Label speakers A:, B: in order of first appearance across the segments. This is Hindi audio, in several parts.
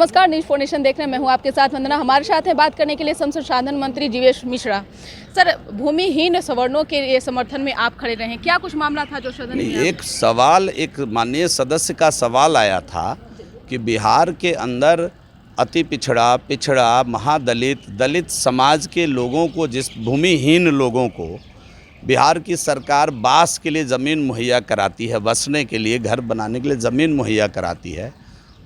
A: नमस्कार, न्यूज़ 4 नेशन देख रहे हैं। मैं हूं आपके साथ वंदना। हमारे साथ हैं बात करने के लिए संसाधन मंत्री जीवेश मिश्रा। सर, भूमिहीन सवर्णों के समर्थन में आप खड़े रहे, क्या कुछ मामला था जो सदन में?
B: एक सवाल, एक माननीय सदस्य का सवाल आया था कि बिहार के अंदर अति पिछड़ा महादलित दलित समाज के लोगों को, जिस भूमिहीन लोगों को बिहार की सरकार बास के लिए ज़मीन मुहैया कराती है, बसने के लिए, घर बनाने के लिए ज़मीन मुहैया कराती है,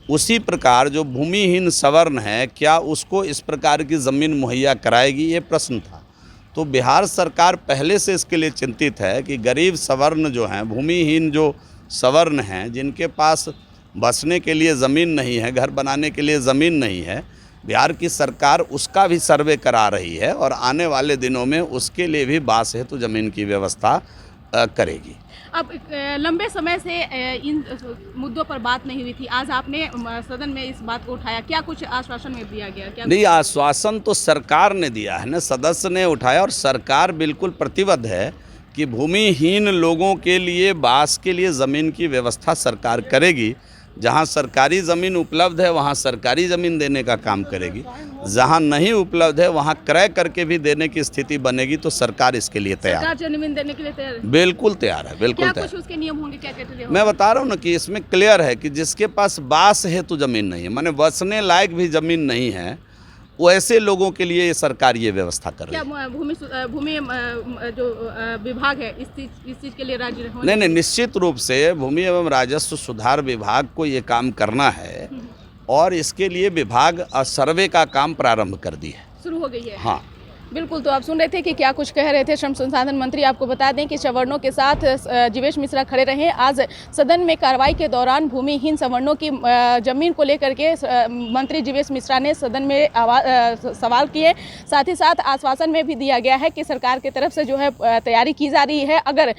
B: उसी प्रकार जो भूमिहीन सवर्ण है क्या उसको इस प्रकार की ज़मीन मुहैया कराएगी, ये प्रश्न था। तो बिहार सरकार पहले से इसके लिए चिंतित है कि गरीब सवर्ण जो हैं, भूमिहीन जो सवर्ण हैं, जिनके पास बसने के लिए ज़मीन नहीं है, घर बनाने के लिए ज़मीन नहीं है, बिहार की सरकार उसका भी सर्वे करा रही है और आने वाले दिनों में उसके लिए भी बास हेतु ज़मीन की व्यवस्था करेगी।
A: अब लंबे समय से इन मुद्दों पर बात नहीं हुई थी, आज आपने सदन में इस बात को उठाया, क्या कुछ आश्वासन में दिया गया? क्या
B: नहीं, आश्वासन तो सरकार ने दिया है ना, सदस्य ने उठाया और सरकार बिल्कुल प्रतिबद्ध है कि भूमिहीन लोगों के लिए बास के लिए ज़मीन की व्यवस्था सरकार करेगी। जहां सरकारी ज़मीन उपलब्ध है वहां सरकारी ज़मीन देने का काम करेगी, जहां नहीं उपलब्ध है वहां क्रय करके भी देने की स्थिति बनेगी तो सरकार इसके लिए तैयार है।
A: ज़मीन देने के लिए तैयार है?
B: बिल्कुल तैयार है, बिल्कुल तैयार।
A: कुछ उसके नियम होंगे, क्या क्राइटेरिया?
B: मैं बता रहा हूँ ना कि इसमें क्लियर है कि जिसके पास बास है तो ज़मीन नहीं है, माने बसने लायक भी ज़मीन नहीं है, वैसे लोगों के लिए सरकार ये व्यवस्था कर रही है।
A: क्या भूमि जो विभाग है इस चीज़ के लिए राज्य
B: नहीं, निश्चित रूप से भूमि एवं राजस्व सुधार विभाग को ये काम करना है और इसके लिए विभाग सर्वे का काम प्रारंभ कर दी है,
A: शुरू हो गई है।
B: हाँ
A: बिल्कुल। तो आप सुन रहे थे कि क्या कुछ कह रहे थे श्रम संसाधन मंत्री। आपको बता दें कि सवर्णों के साथ जीवेश मिश्रा खड़े रहे। आज सदन में कार्रवाई के दौरान भूमिहीन सवर्णों की जमीन को लेकर के मंत्री जीवेश मिश्रा ने सदन में सवाल किए। साथ ही साथ आश्वासन में भी दिया गया है कि सरकार की तरफ से जो है तैयारी की जा रही है। अगर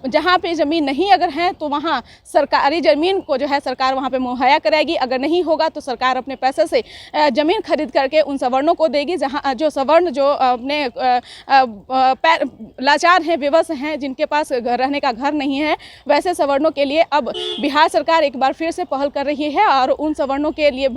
A: जहाँ पे ज़मीन नहीं अगर है तो वहाँ सरकारी ज़मीन को जो है सरकार वहाँ पे मुहैया कराएगी। अगर नहीं होगा तो सरकार अपने पैसे से ज़मीन खरीद करके उन सवर्णों को देगी। जहाँ जो सवर्ण जो अपने लाचार हैं, विवश हैं, जिनके पास रहने का घर नहीं है, वैसे सवर्णों के लिए अब बिहार सरकार एक बार फिर से पहल कर रही है और उन सवर्णों के लिए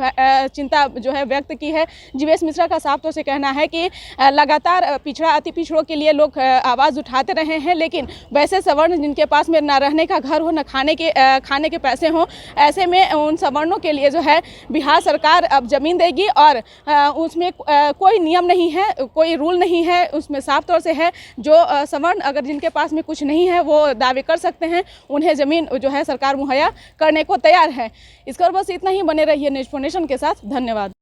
A: चिंता जो है व्यक्त की है। जीवेश मिश्रा का साफ तौर से कहना है कि लगातार अति पिछड़ों के लिए लोग आवाज़ उठाते रहे हैं, लेकिन वैसे सवर्ण जिनके पास में ना रहने का घर हो, ना खाने के पैसे हों, ऐसे में उन सवर्णों के लिए जो है बिहार सरकार अब ज़मीन देगी और उसमें कोई नियम नहीं है, कोई रूल नहीं है। उसमें साफ तौर से है जो सवर्ण अगर जिनके पास में कुछ नहीं है वो दावे कर सकते हैं, उन्हें ज़मीन जो है सरकार मुहैया करने को तैयार है। इसका बस इतना ही। बने रहिए न्यूज़ 4 नेशन के साथ। धन्यवाद।